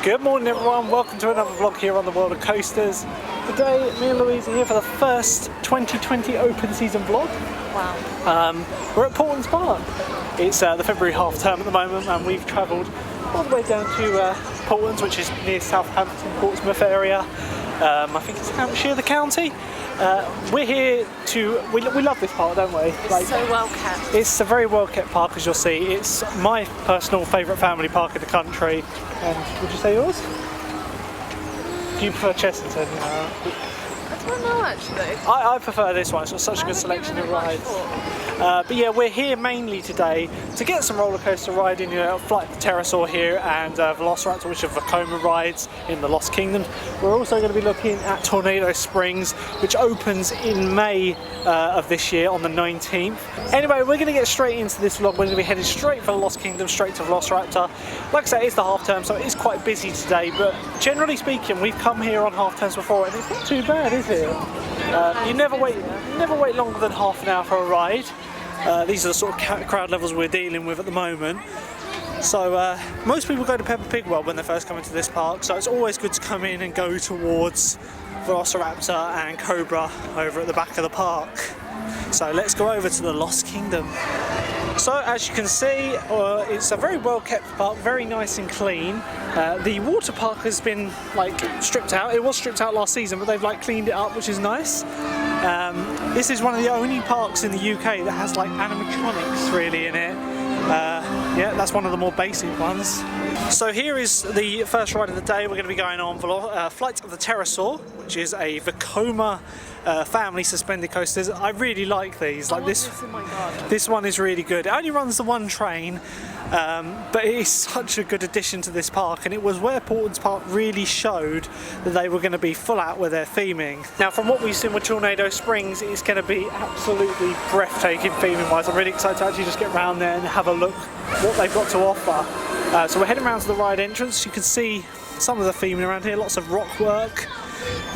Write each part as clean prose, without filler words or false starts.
Good morning everyone, welcome to another vlog here on the World of Coasters. Today me and Louise are here for the first 2020 open season vlog. Wow. We're at Paultons Park. It's the February half term at the moment and we've travelled all the way down to Paultons, which is near Southampton, Portsmouth area. I think it's Hampshire, the county. We're here to, we love this park, don't we? It's so well kept. It's a very well kept park, as you'll see. It's my personal favourite family park in the country. And would you say yours? Do you prefer Chessington? I don't know actually. I prefer this one, it's got such a good selection of rides. But yeah, we're here mainly today to get some roller coaster riding, Flight of the Pterosaur here and Velociraptor, which are Vekoma rides in the Lost Kingdom. We're also going to be looking at Tornado Springs, which opens in May of this year on the 19th. Anyway, we're going to get straight into this vlog. We're going to be headed straight for the Lost Kingdom, straight to Velociraptor. Like I said, it's the half term, so it is quite busy today, but generally speaking, we've come here on half terms before and it's not too bad, is it? You never wait longer than half an hour for a ride. These are the sort of crowd levels we're dealing with at the moment. So most people go to Peppa Pig World when they first come into this park, so it's always good to come in and go towards Velociraptor and Cobra over at the back of the park. So let's go over to the Lost Kingdom. So as you can see, it's a very well kept park, very nice and clean. The water park has been stripped out. It was stripped out last season, but they've cleaned it up, which is nice. This is one of the only parks in the UK that has animatronics really in it. Yeah, that's one of the more basic ones. So here is the first ride of the day. We're going to be going on Flight of the Pterosaur, which is a Vekoma family suspended coasters. I really like these. This one is really good. It only runs the one train, but it is such a good addition to this park, and it was where Paultons Park really showed that they were going to be full out with their theming. Now from what we've seen with Tornado Springs, it's going to be absolutely breathtaking theming wise. I'm really excited to actually just get around there and have a look what they've got to offer. So we're heading around to the ride entrance. You can see some of the theming around here, lots of rock work,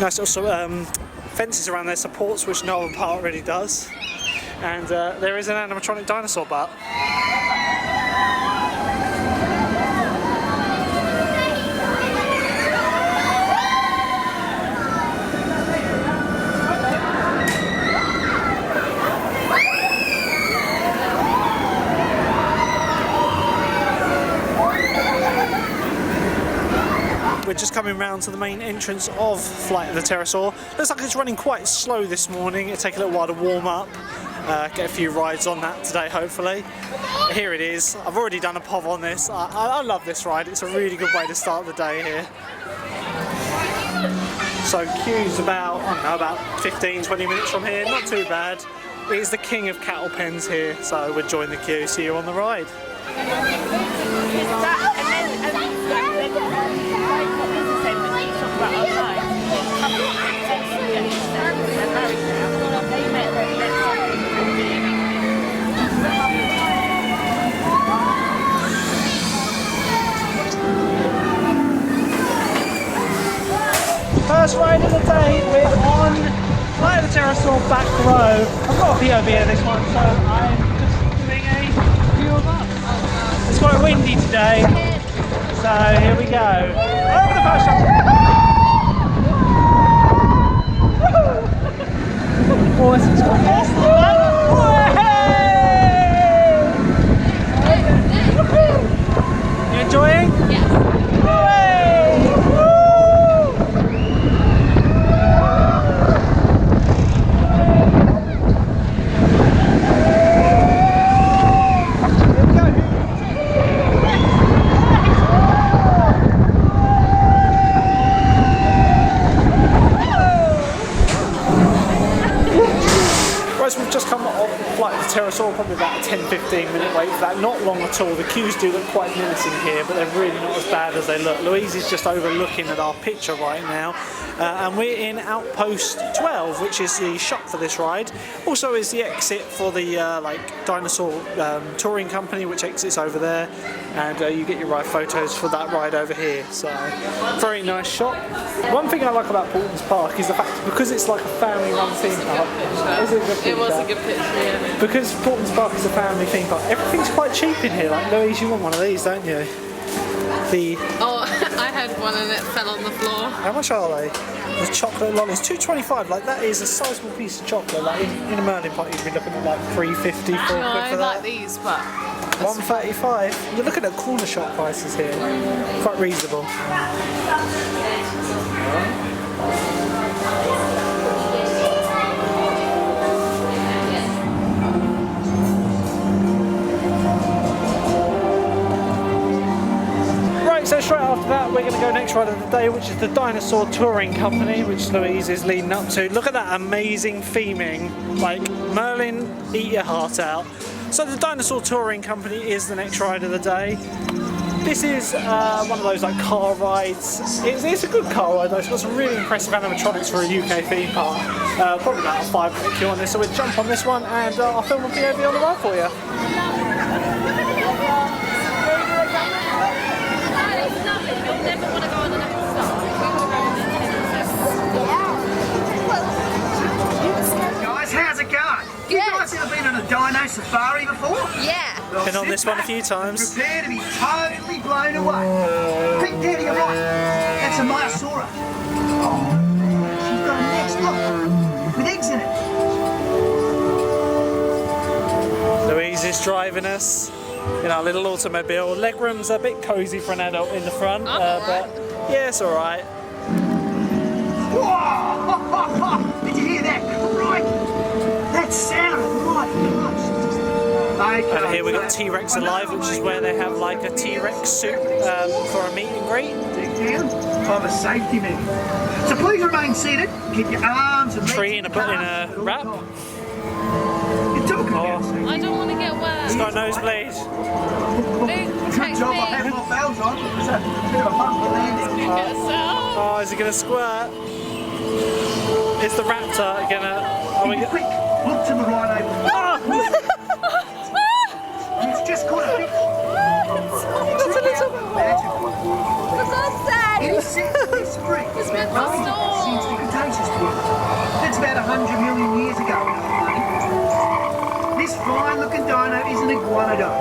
nice also fences around their supports, which no other park really does. And there is an animatronic dinosaur butt. We're just coming round to the main entrance of Flight of the Pterosaur. Looks like it's running quite slow this morning. It'll take a little while to warm up. Get a few rides on that today, hopefully. Here it is. I've already done a POV on this. I love this ride. It's a really good way to start the day here. So queue's about 15-20 minutes from here. Not too bad. It is the king of cattle pens here, so we'll join the queue. See you on the ride. First ride of the day, we're on Flight of the Pterosaur back row. I've got a POV of this one, so I'm just doing a view of us. It's quite windy today, so here we go. Over the first shot. Awesome stuff. You enjoying? Yes. We've just come off Flight of the Pterosaur, probably about a 10-15 minute wait for that. Not long at all. The queues do look quite menacing here, but they're really not as bad as they look. Louise is just overlooking at our picture right now, and we're in Outpost 12, which is the shop for this ride. Also is the exit for the dinosaur touring company, which exits over there, and you get your ride photos for that ride over here. So very nice shop. One thing I like about Paultons Park is the fact because it's like a family-run theme park. It was a good picture, yeah. Because Paultons Park is a family theme park, everything's quite cheap in here. Louise, you want one of these, don't you? Oh, I had one and it fell on the floor. How much are they? The chocolate lollies, $2.25. Like that is a sizable piece of chocolate. Like in a Merlin party, you'd be looking at like $3.50, £4 No, I for that. like these, but $1.35. You're looking at corner shop prices here. Quite reasonable. So straight after that we're going to go next ride of the day, which is the Dinosaur Touring Company, which Louise is leading up to. Look at that amazing theming, like Merlin, eat your heart out. So the Dinosaur Touring Company is the next ride of the day. This is one of those like car rides. It's a good car ride though. It's got some really impressive animatronics for a UK theme park. Probably about a 5-minute queue on this, so we'll jump on this one and I'll film a POV on the ride for you. Guys, how's it going? You guys ever been on a dino safari before? yeah. Well, Been on sit this one a back few times. and prepare to be totally blown away. Quick, there to your right. That's a Myosaura. Oh, she's got a nest, look, with eggs in it. Louise is driving us in our little automobile. Legroom's a bit cosy for an adult in the front, but yeah, it's alright. Whoa! Did you hear that? Right? That sounded right close. And here we've got T-Rex Alive, which is where they have like a T-Rex suit for a meet and greet. Dig down. I'm a safety measure. So please remain seated. Keep your arms and legs Tree in a wrap. You're talking about safety. I don't want to get wet. It's got nosebleeds. Good job I have my bells on. It was a bit of a bumpy landing. Oh, is he gonna squirt? Is the raptor gonna? Quick, look to the right over. It's just caught a bit. That's a little Magical. That's so sad. It's free. It's meant for Seems to be contagious to you. That's about 100 million years ago. This fine-looking dino is an iguanodon.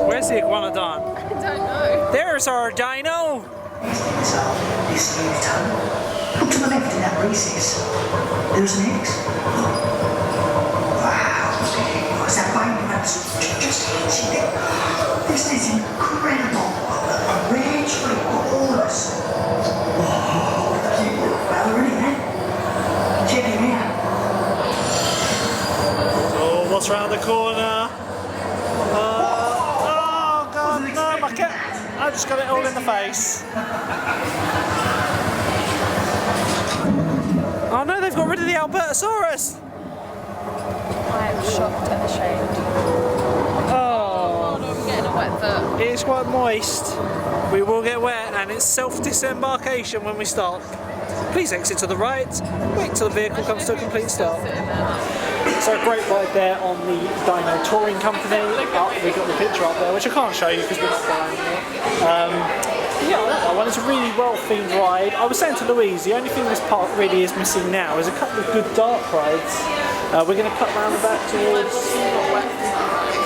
Where's the iguanodon? I don't know. There's our dino. This new tunnel. Look to the left in that recess. There's an X. Wow. What's that baby rabbit? Just see that? This is incredible. A rare tree of all us. Whoa. Well, really, man. Check him out. Oh, what's around the corner? Oh God, no, I can't. I just got it all in the face. Oh no, they've got rid of the Albertosaurus! I am shocked and ashamed. Oh, I'm getting a wet foot. it is quite moist. We will get wet and it's self-disembarkation when we stop. Please exit to the right. Wait till the vehicle comes to a complete stop. So a great ride there on the Dino Touring Company. We've got the picture up there, which I can't show you because we're not flying it. Yeah, I like that one. It's a really well-themed ride. I was saying to Louise, the only thing this park really is missing now is a couple of good dark rides. We're going to cut round the back towards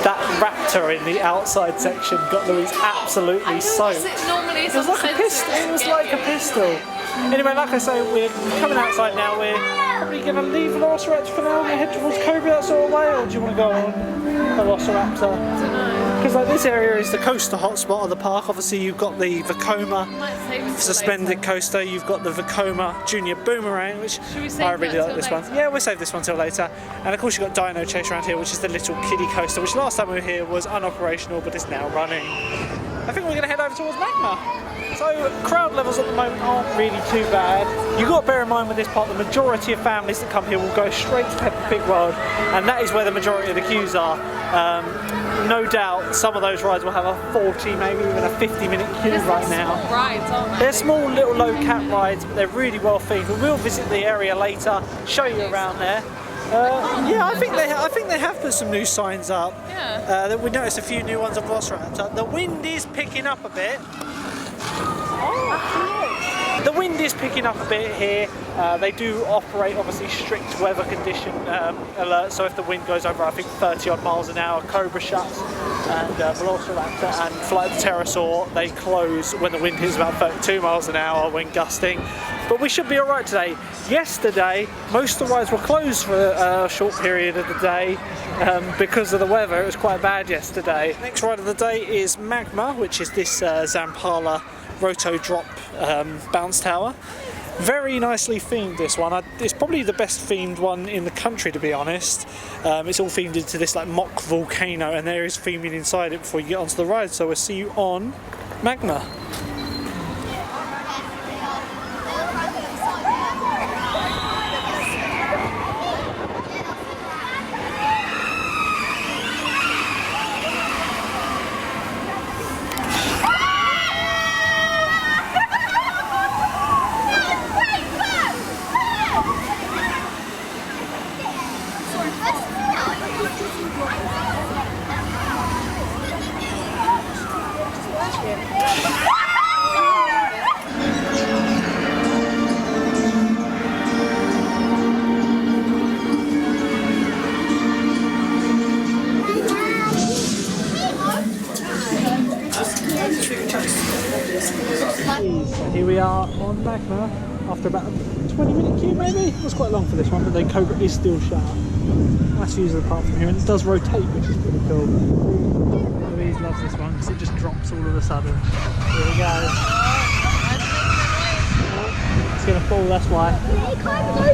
that raptor in the outside section. Got Louise absolutely soaked. Normally It was like a pistol. It was like a pistol. Anyway, like I say, we're coming outside now. We're probably going to leave Velociraptor for now and head towards Cobra that sort of way, or do you want to go on Velociraptor? I don't know. Because like this area is the coaster hotspot of the park. Obviously, you've got the Vekoma Might save it for suspended later. coaster. You've got the Vekoma Junior Boomerang, which Should we save I really that like this till one. later? Yeah, we'll save this one till later. And of course, you've got Dino Chase around here, which is the little kiddie coaster, which last time we were here was unoperational, but is now running. I think we're going to head over towards Magma. So crowd levels at the moment aren't really too bad. You've got to bear in mind with this park, the majority of families that come here will go straight to Peppa Pig World, and that is where the majority of the queues are. No doubt some of those rides will have a 40, maybe even a 50-minute queue right now. Small rides, aren't they? They're small little low cap rides, but they're really well themed. We will visit the area later, show you around there. Yeah, I think they have put some new signs up. Yeah. We noticed a few new ones on Velociraptor. The wind is picking up a bit. The wind wind is picking up a bit here. They do operate obviously strict weather condition alerts, so if the wind goes over I think 30 odd miles an hour, Cobra shuts, and Velociraptor and Flight of the Pterosaur, they close when the wind hits about 32 miles an hour when gusting. But we should be alright today. Yesterday, most of the rides were closed for a short period of the day because of the weather. It was quite bad yesterday. Next ride of the day is Magma, which is this Zampala Roto Drop bounce tower. Very nicely themed, this one. It's probably the best themed one in the country, to be honest. It's all themed into this like mock volcano, and there is theming inside it before you get onto the ride. So we'll see you on Magma. So here we are on Magma after about a 20-minute queue maybe. It was quite long for this one, but the Cobra is still shut. Nice views of the park from here, and it does rotate, which is pretty cool. Louise loves this one because it just drops all of a sudden. Here we go. It's going to fall, that's why. Hey!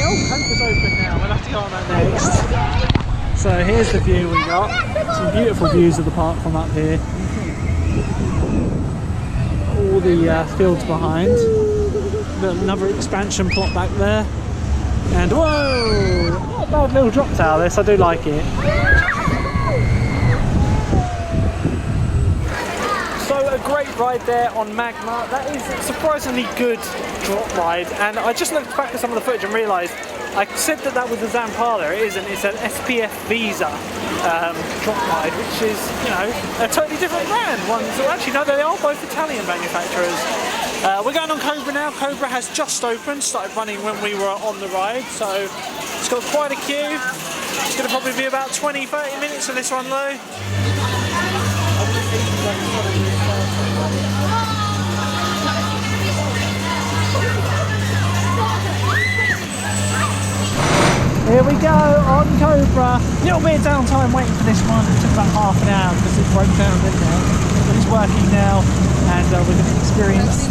Oh, Cobra's open now. We'll have to go on that next. So here's the view we got. Some beautiful views of the park from up here. All the fields behind. Another expansion plot back there. And whoa! Not a bad little drop tower this, I do like it. So a great ride there on Magma. That is a surprisingly good drop ride, and I just looked back at some of the footage and realised I said that was the Zampala. It isn't. It's an SPF Visa drop ride, which is, you know, a totally different brand. Actually, no, they are both Italian manufacturers. We're going on Cobra now. Cobra has just opened, started running when we were on the ride, so it's got quite a queue. It's going to probably be about 20-30 minutes on this one though. Here we go on Cobra. Little bit of downtime waiting for this one. It took about half an hour because it broke down, didn't it? But it's working now, and we're going to experience.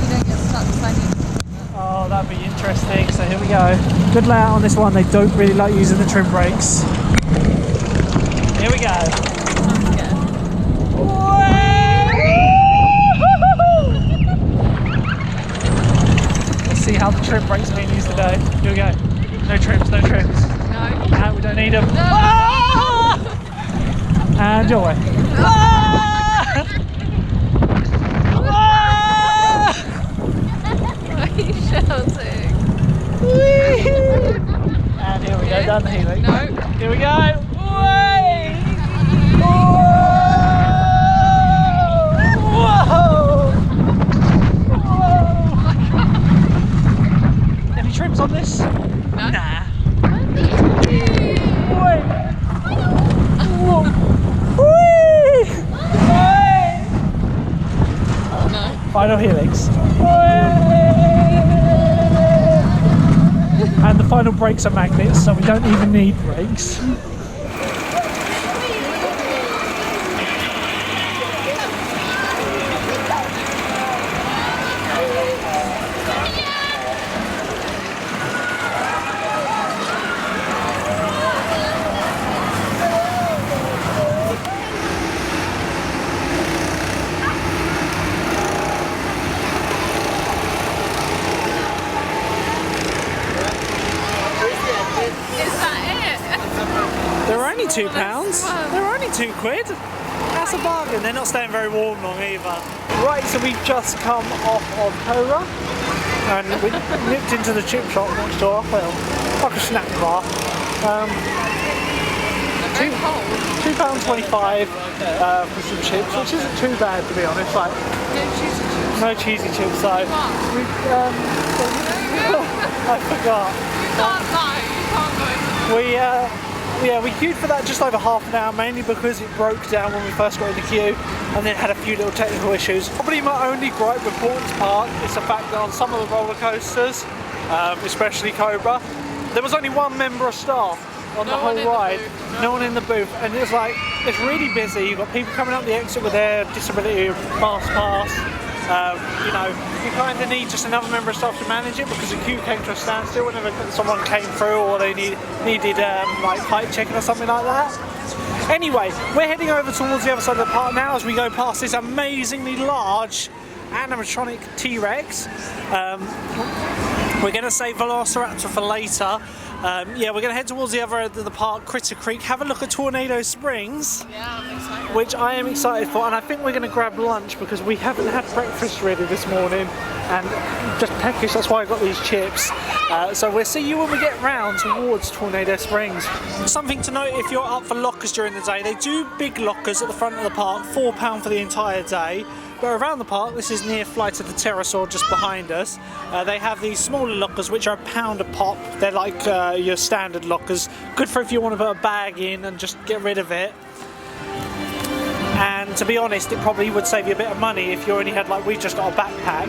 Oh, that'd be interesting. So here we go. Good layout on this one. They don't really like using the trim brakes. Here we go. Let's see how the trim brakes are being used today. Here we go. No trims, no trims. No, we don't need them. No. Ah! And your way. Ah! Ah! Why are you shouting? And here we go, down the helix. No. Here we go. Way! Whoa! Whoa! Any trims on this? No. Nah. Wait. Whoa. Whee! Whee! No. Final helix. And the final brakes are magnets, so we don't even need brakes. £2. They're only £2. That's a bargain. They're not staying very warm long either. Right, so we've just come off of Cobra and we nipped into the chip shop next door. Well, like a snack bar. £2.25 for some chips, which isn't too bad to be honest. Like, No cheese and chips. No cheesy chips though. I forgot. You can't lie, you can't go in. We queued for that just over half an hour, mainly because it broke down when we first got in the queue and then had a few little technical issues. Probably my only gripe with Paultons Park is the fact that on some of the roller coasters, especially Cobra, there was only one member of staff on the whole ride, no one in the booth, and it's like, it's really busy. You've got people coming up the exit with their disability fast pass. You know, you kind of need just another member of staff to manage it because the queue came to a standstill whenever someone came through or they needed like height checking or something like that. Anyway, we're heading over towards the other side of the park now as we go past this amazingly large animatronic T-Rex. We're going to save Velociraptor for later. Yeah, we're going to head towards the other end of the park, Critter Creek, have a look at Tornado Springs. Yeah, I'm excited. Which I am excited for, and I think we're going to grab lunch because we haven't had breakfast ready this morning and just peckish, that's why I got these chips. So we'll see you when we get round towards Tornado Springs. Something to note if you're up for lockers during the day, they do big lockers at the front of the park, £4 for the entire day. But around the park, this is near Flight of the Pterosaur just behind us, they have these smaller lockers which are £1 a pop. They're like your standard lockers, good for if you want to put a bag in and just get rid of it. And to be honest, it probably would save you a bit of money if you only had, like we've just got a backpack.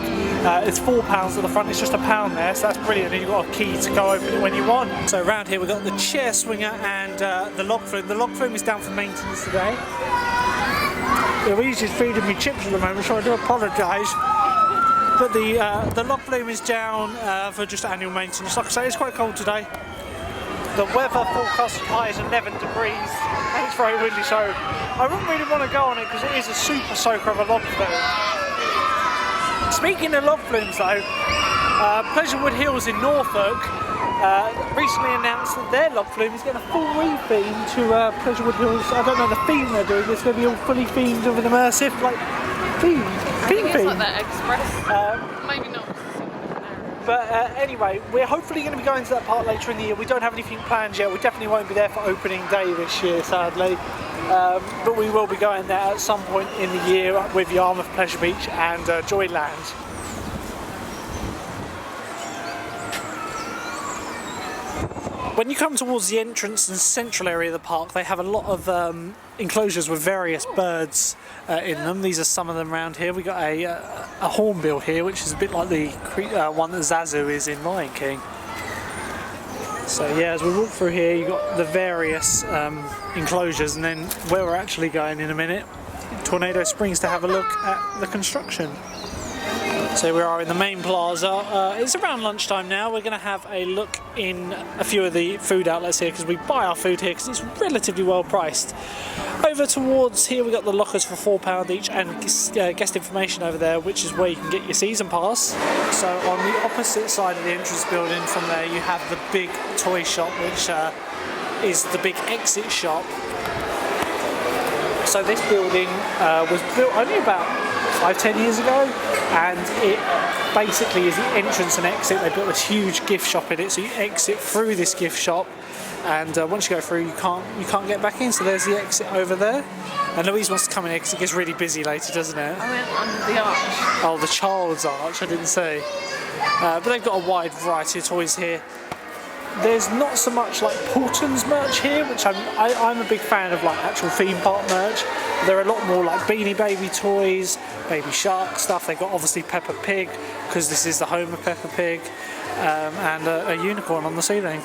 It's £4 at the front, it's just £1 there, so that's brilliant, and you've got a key to go open it when you want. So around here we've got the chair swinger and the log flume. The log flume is down for maintenance today. Louise is feeding me chips at the moment, so I do apologise. But the log flume is down for just annual maintenance. Like I say, it's quite cold today. The weather forecast high is 11 degrees and it's very windy, so I wouldn't really want to go on it because it is a super soaker of a log flume. Speaking of log flumes though, Pleasurewood Hills in Norfolk recently announced that their log flume is getting a full re-theme to Pleasurewood Hills. I don't know the theme they're doing, it's going to be all fully themed with an immersive like theme. I think it's like that Express. Maybe not. But anyway, we're hopefully going to be going to that park later in the year. We don't have anything planned yet. We definitely won't be there for opening day this year, sadly. But we will be going there at some point in the year with Yarmouth Pleasure Beach and Joyland. When you come towards the entrance and central area of the park, they have a lot of enclosures with various birds in them. These are some of them around here. We got a hornbill here, which is a bit like the one that Zazu is in Lion King. So yeah, as we walk through here, you've got the various enclosures, and then where we're actually going in a minute, Tornado Springs, to have a look at the construction. So we are in the main plaza. It's around lunchtime now. We're going to have a look in a few of the food outlets here because we buy our food here because it's relatively well priced. Over towards here we've got the lockers for £4 each and guest information over there, which is where you can get your season pass. So on the opposite side of the entrance building from there you have the big toy shop, which is the big exit shop. So this building was built only about 5-10 years ago, and it basically is the entrance and exit. They built this huge gift shop in it, so you exit through this gift shop, and once you go through you can't get back in, so there's the exit over there. And Louise wants to come in here because it gets really busy later, doesn't it? I went under the arch. Oh, the child's arch, I didn't see. But they've got a wide variety of toys here. There's not so much like Paultons merch here, which I'm a big fan of, like actual theme park merch. There are a lot more like Beanie Baby toys, Baby Shark stuff. They've got obviously Peppa Pig, because this is the home of Peppa Pig, and a unicorn on the ceiling.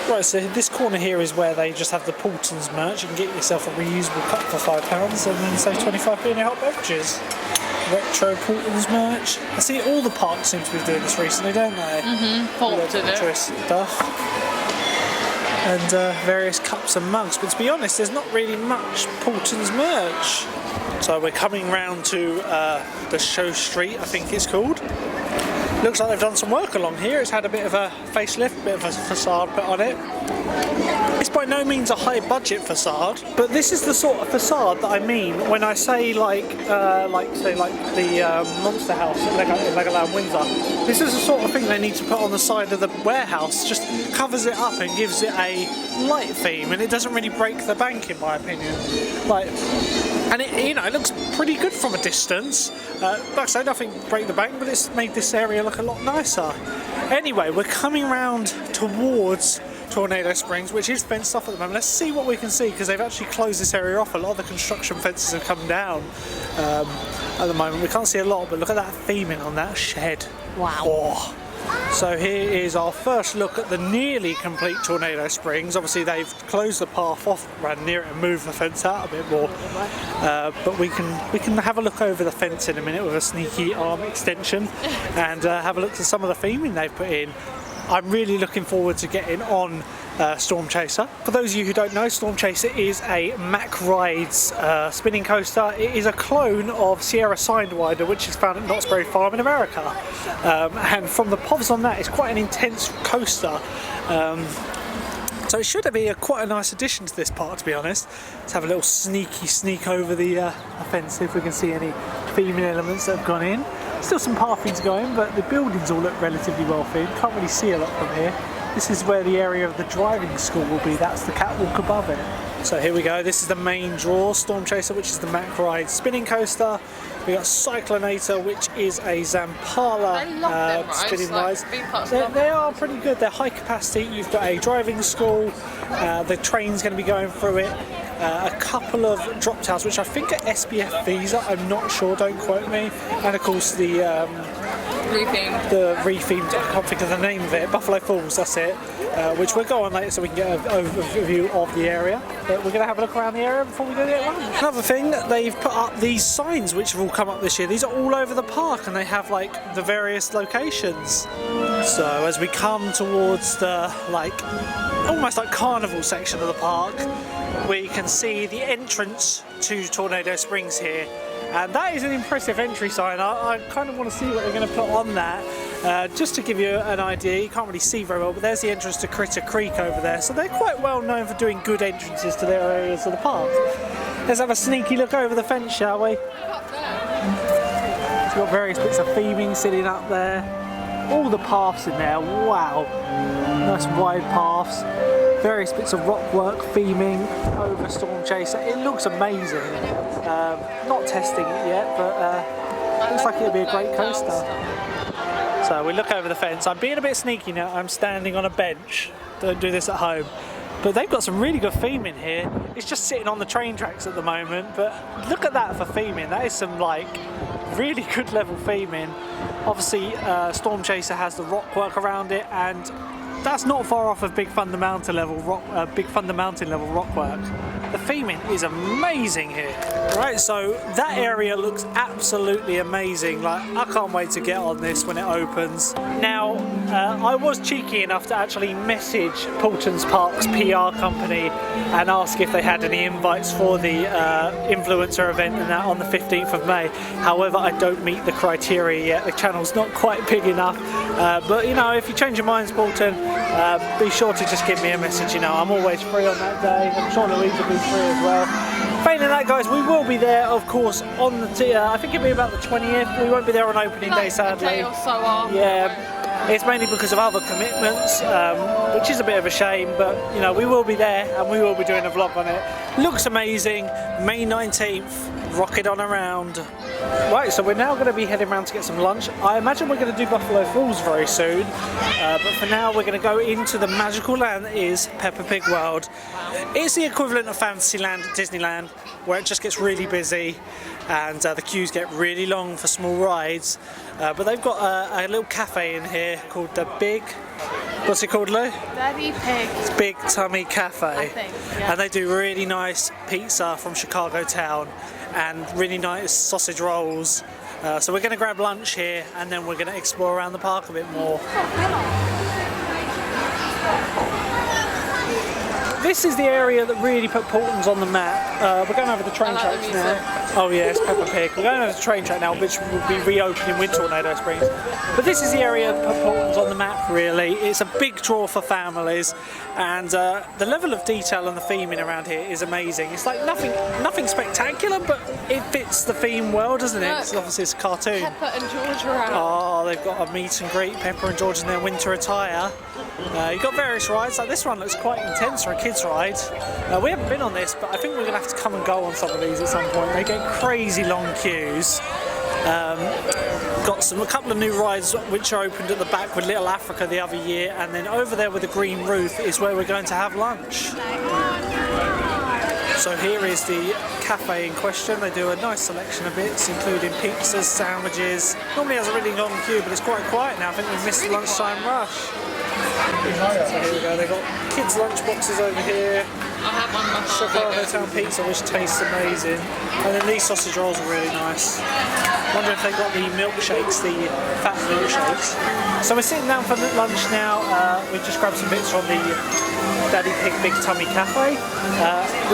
Right, so this corner here is where they just have the Paultons merch. You can get yourself a reusable cup for £5 and then save 25p on your hot beverages. Retro Paultons merch. I see all the parks seem to be doing this recently, don't they? Paul did it. Stuff. And various cups and mugs. But to be honest, there's not really much Paultons merch. So we're coming round to the Show Street, I think it's called. Looks like they've done some work along here. It's had a bit of a facelift, a bit of a facade put on it. It's by no means a high budget facade, but this is the sort of facade that I mean when I say like the Monster House at Legoland Windsor. This is the sort of thing they need to put on the side of the warehouse. Just covers it up and gives it a light theme, and it doesn't really break the bank in my opinion. And it looks pretty good from a distance. Like I say, nothing break the bank, but it's made this area look a lot nicer. Anyway, we're coming round towards Tornado Springs, which is fenced off at the moment. Let's see what we can see, because they've actually closed this area off. A lot of the construction fences have come down at the moment. We can't see a lot, but look at that theming on that shed. Wow. Oh. So here is our first look at the nearly complete Tornado Springs. Obviously they've closed the path off around near it and moved the fence out a bit more. But we can have a look over the fence in a minute with a sneaky arm extension and have a look at some of the theming they've put in. I'm really looking forward to getting on Storm Chaser. For those of you who don't know, Storm Chaser is a Mack Rides spinning coaster. It is a clone of Sierra Sidewinder, which is found at Knott's Berry Farm in America. And from the POVs on that, it's quite an intense coaster. So it should be quite a nice addition to this park, to be honest. Let's have a little sneak over the fence, see if we can see any theming elements that have gone in. Still some pathing to go in, but the buildings all look relatively well themed. Can't really see a lot from here. This is where the area of the driving school will be. That's the catwalk above it. So here we go. This is the main draw, Storm Chaser, which is the Mack Ride spinning coaster. We got Cyclonator, which is a Zampala spinning ride. They are pretty good. They're high capacity. You've got a driving school. The train's going to be going through it. A couple of drop towers, which I think are SBF Visa. I'm not sure. Don't quote me. And of course the rethemed, I can't think of the name of it, Buffalo Falls, that's it, which we'll go on later so we can get an overview of the area. But we're going to have a look around the area before we go to get lunch. Another thing, they've put up these signs which have all come up this year. These are all over the park and they have like the various locations. So as we come towards the almost like carnival section of the park, we can see the entrance to Tornado Springs here. And that is an impressive entry sign. I kind of want to see what they're going to put on that. Just to give you an idea, you can't really see very well, but there's the entrance to Critter Creek over there. So they're quite well known for doing good entrances to their areas of the park. Let's have a sneaky look over the fence, shall we? Up there. It's got various bits of theming sitting up there. All the paths in there, wow. Nice wide paths. Various bits of rock work theming over Storm Chaser. It looks amazing. Not testing it yet, but looks like it'll be a great coaster. So we look over the fence. I'm being a bit sneaky now. I'm standing on a bench. Don't do this at home. But they've got some really good theming here. It's just sitting on the train tracks at the moment, but look at that for theming. That is some really good level theming. Obviously, Storm Chaser has the rock work around it, and that's not far off of Big Thunder Mountain level rock work. The theming is amazing here. Right, so that area looks absolutely amazing. I can't wait to get on this when it opens. Now, I was cheeky enough to actually message Paultons Park's PR company and ask if they had any invites for the influencer event and that on the 15th of May. However, I don't meet the criteria yet. The channel's not quite big enough. But if you change your minds, Paulton, be sure to just give me a message. I'm always free on that day. I'm sure Louise will be free as well. Failing that, guys, we will be there, of course, on the I think it'll be about the 20th. We won't be there on opening day, sadly. A day or so after. Yeah, it's mainly because of other commitments, which is a bit of a shame, but we will be there and we will be doing a vlog on it. Looks amazing. May 19th, rocket on around. Right, so we're now going to be heading around to get some lunch. I imagine we're going to do Buffalo Falls very soon, but for now we're going to go into the magical land that is Peppa Pig World. It's the equivalent of Fantasyland at Disneyland, where it just gets really busy and the queues get really long for small rides. But they've got a little cafe in here called the Big... What's it called, Lou? Daddy Pig. It's Big Tummy Cafe. I think, yeah. And they do really nice pizza from Chicago town and really nice sausage rolls. So we're going to grab lunch here and then we're going to explore around the park a bit more. This is the area that really put Paultons on the map. We're going over the train tracks now. Oh yes, Peppa Pig. We're going over the train track now, which will be reopening with Tornado Springs. But this is the area that put Paultons on the map, really. It's a big draw for families, and the level of detail and the theming around here is amazing. It's like nothing spectacular, but it fits the theme well, doesn't it? It's obviously it's a cartoon. Peppa and George are out. Oh, they've got a meet and greet, Peppa and George in their winter attire. You've got various rides, like this one looks quite intense for a kid's ride. We haven't been on this, but I think we're going to have to come and go on some of these at some point. They get crazy long queues. Got a couple of new rides which are opened at the back with Little Africa the other year, and then over there with the green roof is where we're going to have lunch. So here is the cafe in question. They do a nice selection of bits, including pizzas, sandwiches. Normally has a really long queue, but it's quite quiet now. I think we've missed the lunchtime rush. So here we go, they've got kids' lunch boxes over here. I'll have one of my Chicago Town pizza, which tastes amazing. And then these sausage rolls are really nice. Wonder if they've got the milkshakes, the fat milkshakes. So we're sitting down for lunch now. We've just grabbed some bits from the Daddy Pig Big Tummy Cafe.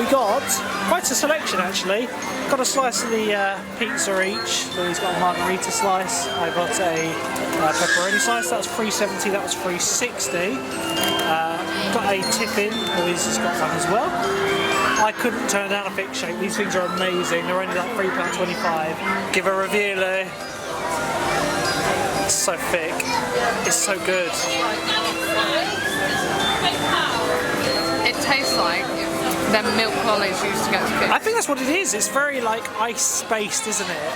We got quite a selection actually. Got a slice of the pizza each. Louis got a margarita slice. I got a pepperoni slice. That was $3.70. That was $3.60. Got a tippin. Louis has got one as well. I couldn't turn down a thick shake. These things are amazing. They're only like £3.25. Give a review, Lou. It's so thick. It's so good. It tastes like them milk lollies used to get to kids. I think that's what it is. It's very like ice-based, isn't it?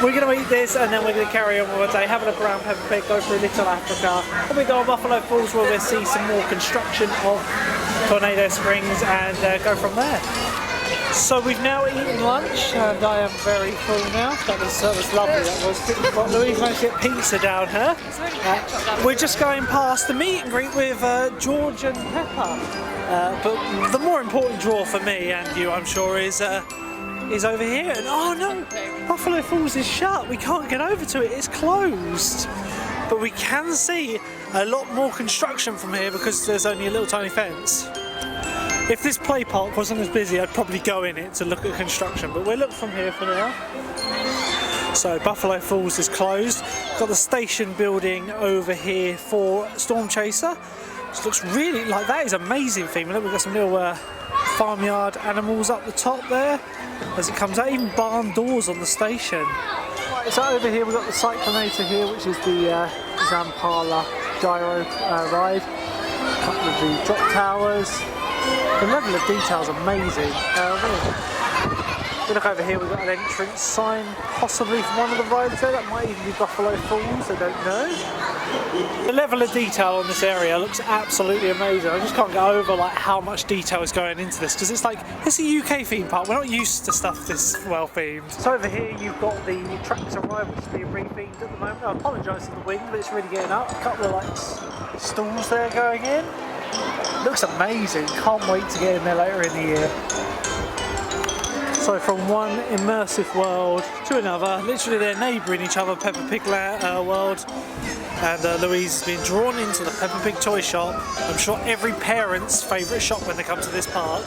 We're going to eat this and then we're going to carry on with our day, have a look around Peppa Pig, go through Little Africa, and we go on Buffalo Falls where we'll see some more construction of Tornado Springs and go from there. So we've now eaten lunch and I am very full now. That was lovely, that was. Well, Louise managed to get pizza down here. We're just going past the meet and greet with George and Peppa. But the more important draw for me and you, I'm sure, is over here. And oh no, Buffalo Falls is shut. We can't get over to it. It's closed. But we can see a lot more construction from here because there's only a little tiny fence. If this play park wasn't as busy, I'd probably go in it to look at construction. But we'll look from here for now. So Buffalo Falls is closed. Got the station building over here for Storm Chaser. This looks really like that is amazing theme. Look, we've got some little farmyard animals up the top there as it comes out, even barn doors on the station. Right, so over here we've got the Cyclonator here, which is the Zampala gyro ride. A couple of the drop towers. The level of detail is amazing. We look over here, we've got an entrance sign, possibly from one of the rides there. That might even be Buffalo Falls, I don't know. The level of detail on this area looks absolutely amazing. I just can't get over like how much detail is going into this because it's like, it's a UK theme park. We're not used to stuff this well themed. So over here you've got the tractor ride, which is being re-themed at the moment. I apologise for the wind, but it's really getting up. A couple of like stalls there going in. Looks amazing. Can't wait to get in there later in the year. So from one immersive world to another, literally they're neighbouring each other, Peppa Pig World, and Louise has been drawn into the Peppa Pig toy shop. I'm sure every parent's favourite shop when they come to this park.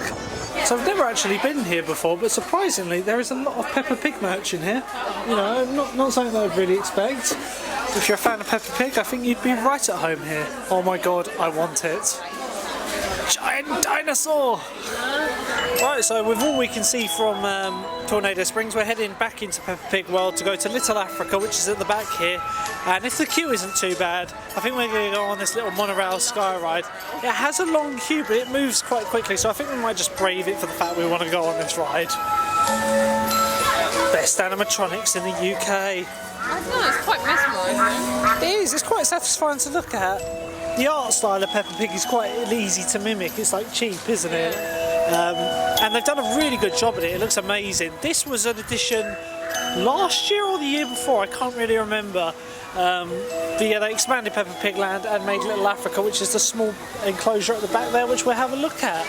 So I've never actually been here before, but surprisingly there is a lot of Peppa Pig merch in here. You know, not something that I'd really expect. If you're a fan of Peppa Pig, I think you'd be right at home here. Oh my god, I want it. Giant dinosaur! Right, so with all we can see from Tornado Springs, we're heading back into Peppa Pig World to go to Little Africa, which is at the back here. And if the queue isn't too bad, I think we're going to go on this little monorail sky ride. It has a long queue, but it moves quite quickly, so I think we might just brave it for the fact we want to go on this ride. Best animatronics in the UK. I don't know, it's quite mesmerising. It is, it's quite satisfying to look at. The art style of Peppa Pig is quite easy to mimic. It's like cheap, isn't it? And they've done a really good job at it. It looks amazing. This was an edition last year or the year before, I can't really remember. But yeah, they expanded Peppa Pig Land and made Little Africa, which is the small enclosure at the back there, which we'll have a look at.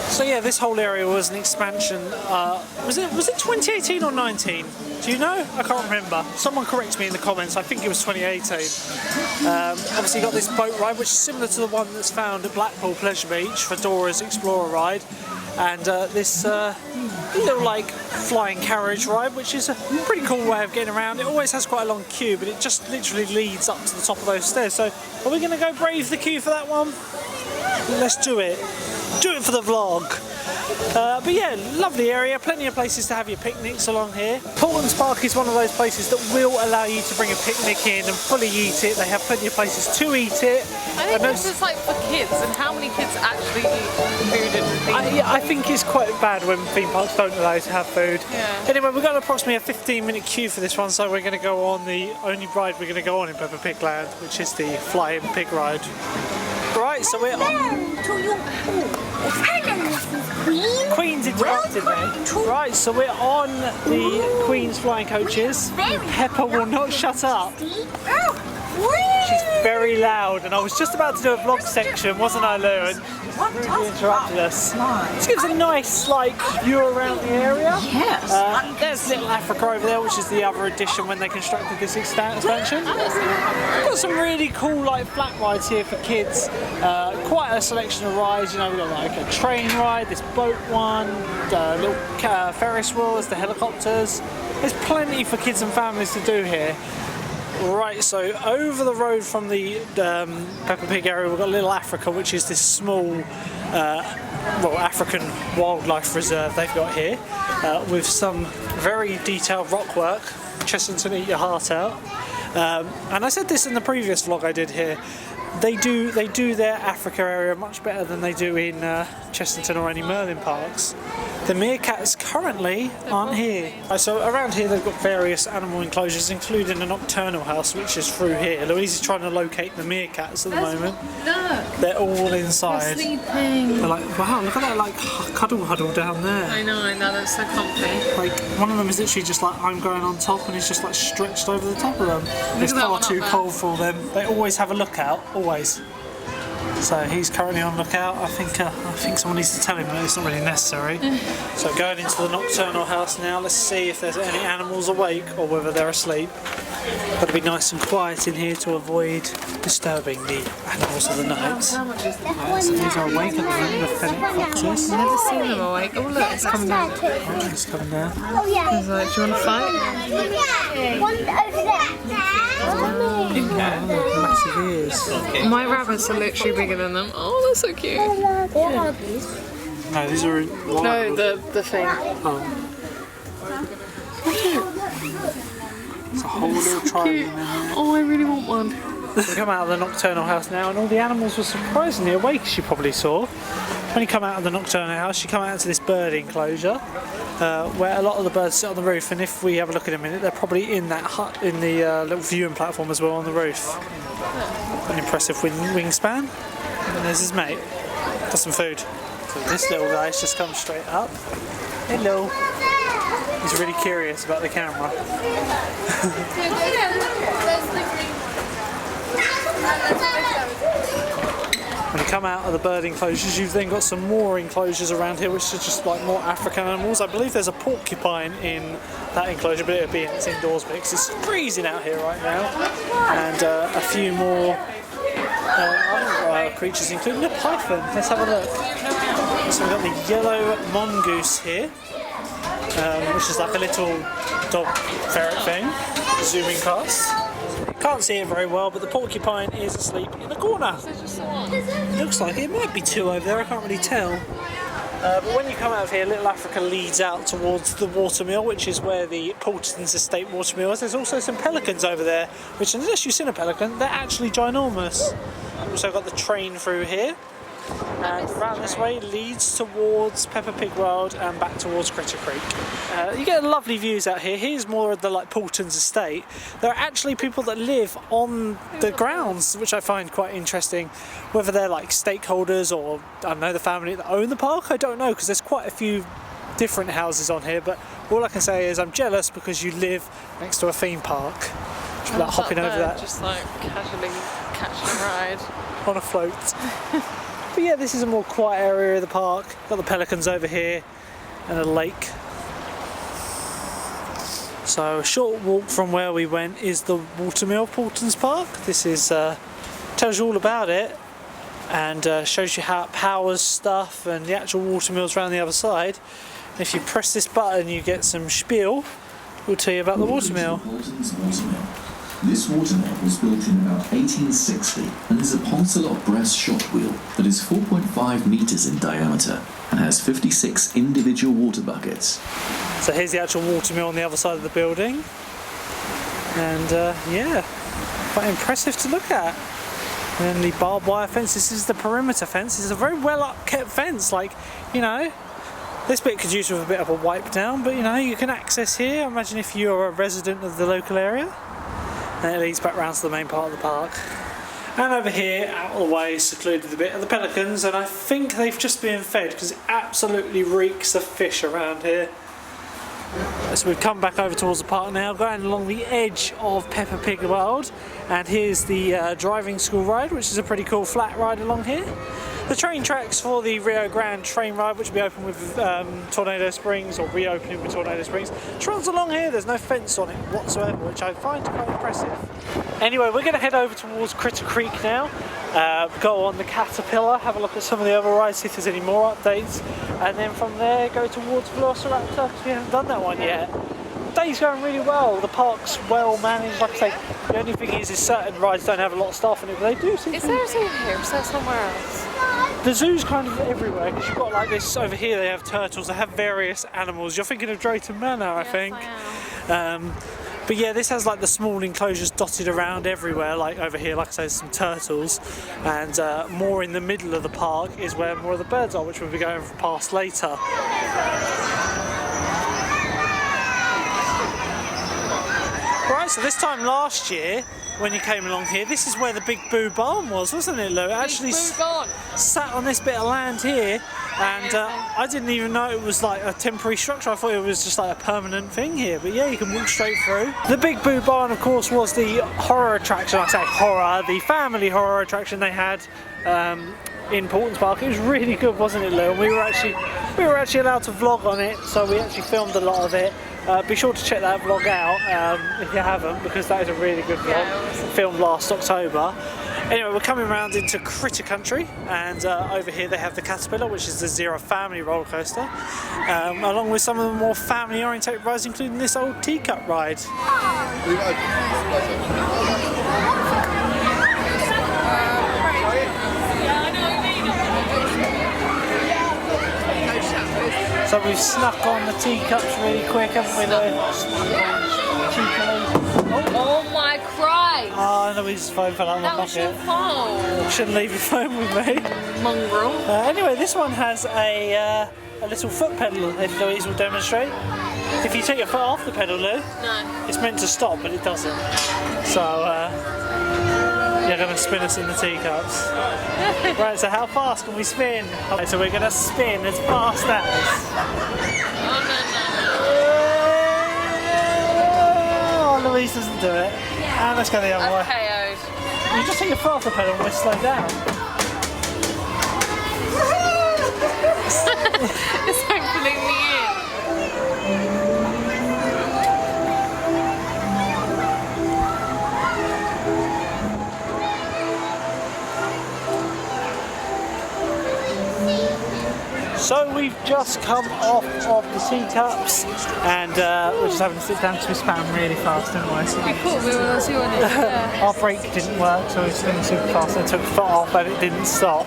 So yeah, this whole area was an expansion. Was it 2018 or 19? Do you know? I can't remember. Someone correct me in the comments. I think it was 2018. Obviously, you got this boat ride, which is similar to the one that's found at Blackpool Pleasure Beach for Dora's Explorer ride, and this little like flying carriage ride, which is a pretty cool way of getting around. It always has quite a long queue, but it just literally leads up to the top of those stairs. So, are we going to go brave the queue for that one? Let's do it. Do it for the vlog. But yeah, lovely area, plenty of places to have your picnics along here. Paultons Park is one of those places that will allow you to bring a picnic in and fully eat it. They have plenty of places to eat it. I think this is like for kids, and how many kids actually eat food in theme parks? I think it's quite bad when theme parks don't allow you to have food. Yeah. Anyway, we've got approximately a 15-minute queue for this one, so we're going to go on the only ride we're going to go on in Peppa Pig Land, which is the Flying Pig ride. Right, so we're on. Queen's interrupted me. Right, so we're on the Queen's flying coaches. Peppa will not shut up. She's very loud, and I was just about to do a vlog section, wasn't I, Lou? And rudely interrupted us. This gives a nice view around the area. Yes. There's Little Africa over there, which is the other addition when they constructed this expansion. Got some really cool flat rides here for kids. Quite a selection of rides. You know, we've got a train ride, this boat one, the little Ferris wheels, the helicopters. There's plenty for kids and families to do here. Right, so over the road from the Peppa Pig area, we've got Little Africa, which is this small African wildlife reserve they've got here, with some very detailed rock work. Chessington, eat your heart out. And I said this in the previous vlog I did here. They do their Africa area much better than they do in Chessington or any Merlin parks. The meerkats currently aren't here. So around here they've got various animal enclosures, including a nocturnal house, which is through here. Louise is trying to locate the meerkats at the moment. Look! They're all inside. They're sleeping. They're like, wow, look at that cuddle huddle down there. I know, that's so comfy. One of them is literally just I'm going on top, and he's just stretched over the top of them. It's that far one too up cold for them. They always have a lookout, always. So he's currently on lookout. I think someone needs to tell him that it's not really necessary. So going into the nocturnal house now. Let's see if there's any animals awake or whether they're asleep. Got to be nice and quiet in here to avoid disturbing the animals of the night. How much is that? Right, so these are awake at the moment, the fennec foxes. I've never seen them awake. Oh look, it's coming down. Oh, it's coming down. Oh yeah. He's like, do you want to fight? One over there. Massive ears. My rabbits are literally bigger than them. Oh, they're so cute. No, these are wild. No, the thing. Oh. It's a whole little tribe in there. Oh, I really want one. We come out of the nocturnal house now, and all the animals were surprisingly awake, as you probably saw. When you come out of the nocturnal house, you come out into this bird enclosure, where a lot of the birds sit on the roof, and if we have a look in a minute, they're probably in that hut, in the little viewing platform as well on the roof. An impressive wingspan. And there's his mate. Got some food. So this little guy's just come straight up. Hello. He's really curious about the camera. When you come out of the bird enclosures, you've then got some more enclosures around here, which are just more African animals. I believe there's a porcupine in that enclosure, but it'll be in its indoors because it's freezing out here right now. And a few more other creatures, including a python. Let's have a look. So we've got the yellow mongoose here, which is like a little dog ferret thing. Zooming past. Can't see it very well, but the porcupine is asleep in the corner. Looks like it might be two over there, I can't really tell. But when you come out of here, Little Africa leads out towards the watermill, which is where the Paultons Estate watermill is. There's also some pelicans over there, which unless you've seen a pelican, they're actually ginormous. We've also got the train through here. And round this way leads towards Peppa Pig World and back towards Critter Creek. You get lovely views out here. Here's more of the Paultons Estate. There are actually people that live on the grounds, which I find quite interesting. Whether they're stakeholders or, I don't know, the family that own the park, I don't know, because there's quite a few different houses on here. But all I can say is I'm jealous because you live next to a theme park. Just like hopping over that. Just casually catching a ride. On a float. But yeah, this is a more quiet area of the park. Got the pelicans over here and a lake. So a short walk from where we went is the watermill, Paultons Park. This is tells you all about it and shows you how it powers stuff and the actual watermill's around the other side. And if you press this button, you get some spiel. We'll tell you about the watermill. Paultons Watermill. This watermill was built in about 1860 and is a Paultons brass shot wheel that is 4.5 metres in diameter and has 56 individual water buckets. So here's the actual watermill on the other side of the building, and yeah, quite impressive to look at. And then the barbed wire fence, this is the perimeter fence. This is a very well up kept fence, like, you know, this bit could use with a bit of a wipe down, but you know, you can access here. Imagine if you're a resident of the local area. And it leads back round to the main part of the park. And over here, out of the way, secluded a bit of the pelicans, and I think they've just been fed because it absolutely reeks of fish around here. So we've come back over towards the park now, going along the edge of Peppa Pig World, and here's the driving school ride, which is a pretty cool flat ride along here. The train tracks for the Rio Grande train ride, which will be open with Tornado Springs, or reopening with Tornado Springs, which runs along here. There's no fence on it whatsoever, which I find quite impressive. Anyway, we're going to head over towards Critter Creek now, go on the Caterpillar, have a look at some of the other rides, see if there's any more updates, and then from there go towards Velociraptor, because we haven't done that one yet. The day's going really well, the park's well managed. Like I say, the only thing is certain rides don't have a lot of staff in it, but they do seem to. Is there a zoo here? Or is that somewhere else? The zoo's kind of everywhere, because you've got like this over here, they have turtles, they have various animals. You're thinking of Drayton Manor, I think. I am. But yeah, this has like the small enclosures dotted around everywhere, like over here, like I say, there's some turtles, and more in the middle of the park is where more of the birds are, which we'll be going past later. Right, so this time last year, when you came along here, this is where the Big Boo Barn was, wasn't it, Lou? It actually sat on this bit of land here, and I didn't even know it was like a temporary structure. I thought it was just like a permanent thing here, but yeah, you can walk straight through. The Big Boo Barn, of course, was the horror attraction. I say horror, the family horror attraction they had in Paultons Park. It was really good, wasn't it, Lou? And we were actually allowed to vlog on it, so we actually filmed a lot of it. Be sure to check that vlog out if you haven't, because that is a really good vlog. Yeah, filmed last October. Anyway, we're coming around into Critter Country, and over here they have the Caterpillar, which is the Zero Family roller coaster, along with some of the more family oriented rides, including this old teacup ride. So we've snuck on the teacups really quick, haven't we, Lou? Oh my Christ! Oh, no, his phone fell out of my That was your pocket. phone. Shouldn't leave your phone with me. Mongrel. Anyway, this one has a little foot pedal, if Louise will demonstrate. If you take your foot off the pedal, Lou, No. it's meant to stop, but it doesn't. So, you're going to spin us in the teacups. Right, so how fast can we spin? Okay, so we're going to spin as fast as... Oh, Louise doesn't do it. And let's go the other way. KO'd. You just take your foot off the pedal and we'll slow down. It's like pulling me in. So we've just come off of the teacups, and we're just having to sit down because we span really fast, didn't we? We thought we were doing it. Yeah. Our brake didn't work, so we spun super fast and took the foot off, but it didn't stop.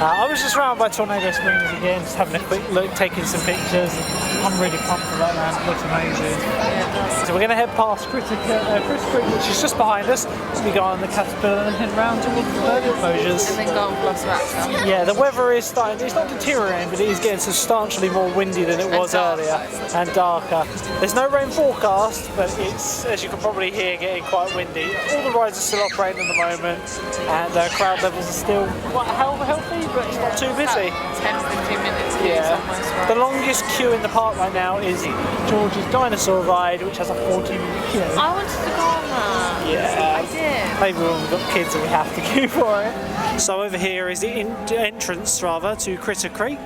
I was just round by Tornado Springs again, just having a quick look, taking some pictures. I'm really pumped for that, man. It looks amazing. Yeah, So we're going to head past Critter Creek, which is just behind us. So we go on the Caterpillar and head round towards the bird enclosures. and then go on Velociraptor. Yeah, the weather is starting, it's not deteriorating, but it is getting getting substantially more windy than it was earlier, and darker. There's no rain forecast, but it's, as you can probably hear, getting quite windy. All the rides are still operating at the moment, and crowd levels are still quite healthy, but it's not too busy. 10-15 minutes queues Yeah. almost, right? The longest queue in the park right now is George's Dinosaur ride, which has a 40-minute queue. I wanted to go on that. Yeah. I did. Maybe when we've got kids and we have to queue for it. So over here is the entrance, rather, to Critter Creek.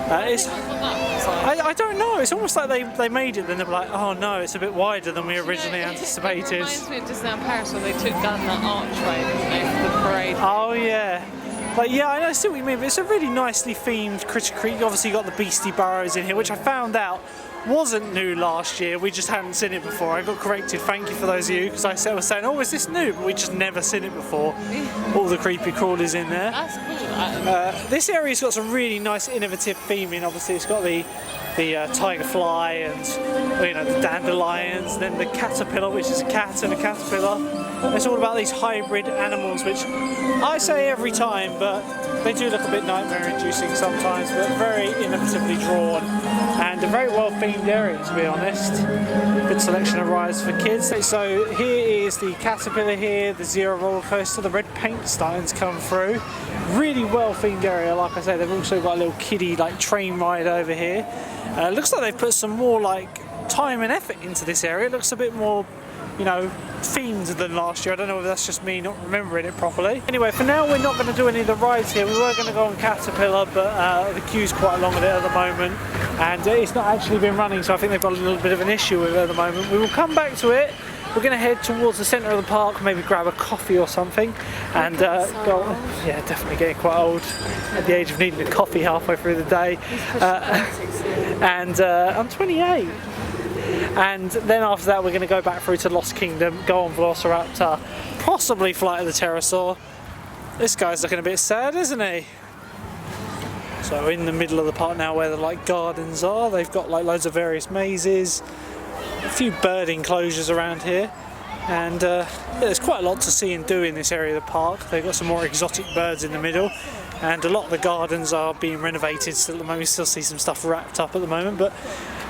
I don't know, it's almost like they made it, then they were like, oh no, it's a bit wider than we originally anticipated. It reminds me of Disneyland Paris where they took down that archway, didn't they, for the parade. Oh yeah. But yeah, I see what you mean, but it's a really nicely themed Critter Creek. Obviously you got the Beastie Burrows in here, which I found out wasn't new last year, we just hadn't seen it before. I got corrected, thank you for those of you, because I was saying, oh, is this new? But we just never seen it before. All the creepy crawlies in there. That's cool. This area's got some really nice innovative theming. Obviously it's got the tiger fly and the dandelions, then the caterpillar, which is a cat and a caterpillar. It's all about these hybrid animals, which I say every time, but they do look a bit nightmare inducing sometimes, but very innovatively drawn and a very well themed area, to be honest. Good selection of rides for kids. So here is the caterpillar here, the Zero roller coaster, the red paint starting to come through. Really well themed area, like I say. They've also got a little kiddie train ride over here. Looks like they've put some more time and effort into this area. It looks a bit more themed than last year. I don't know whether that's just me not remembering it properly. Anyway, for now we're not going to do any of the rides here. We were going to go on Caterpillar, but the queue's quite long at it at the moment, and it's not actually been running, so I think they've got a little bit of an issue with it at the moment. We will come back to it. We're going to head towards the centre of the park, maybe grab a coffee or something, and go. Yeah, definitely getting quite old at the age of needing a coffee halfway through the day. And I'm 28. And then after that we're going to go back through to Lost Kingdom, go on Velociraptor, possibly Flight of the Pterosaur. This guy's looking a bit sad, isn't he? So in the middle of the park now where the gardens are, they've got loads of various mazes, a few bird enclosures around here, and there's quite a lot to see and do in this area of the park. They've got some more exotic birds in the middle, and a lot of the gardens are being renovated still at the moment. We still see some stuff wrapped up at the moment, but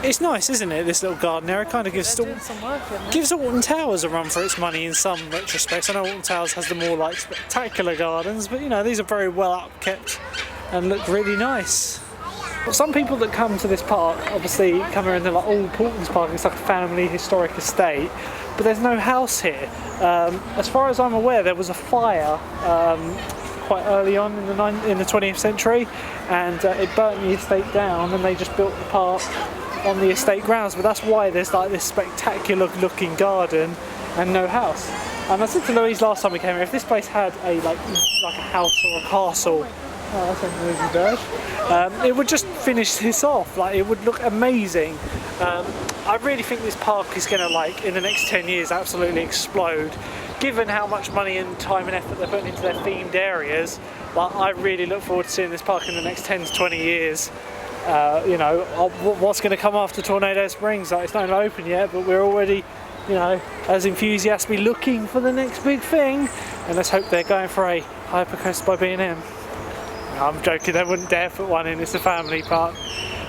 it's nice, isn't it, this little garden area? It kind of gives Alton Towers a run for its money in some retrospects. I know Alton Towers has the more spectacular gardens, but these are very well upkept and look really nice. Some people that come to this park obviously come here and they're like, oh, Paultons Park, it's like a family historic estate, but there's no house here. As far as I'm aware, there was a fire quite early on in the 20th century, and it burnt the estate down, and they just built the park on the estate grounds, but that's why there's this spectacular looking garden and no house. And I said to Louise last time we came here, if this place had a a house or a castle, oh, that's a movie bird, it would just finish this off. It would look amazing. I really think this park is going to in the next 10 years absolutely explode, given how much money and time and effort they're putting into their themed areas. I really look forward to seeing this park in the next 10 to 20 years. What's going to come after Tornado Springs? It's not even open yet, but we're already, as enthusiastically looking for the next big thing. And let's hope they're going for a hypercoaster by B&M. I'm joking, they wouldn't dare put one in. It's a family park.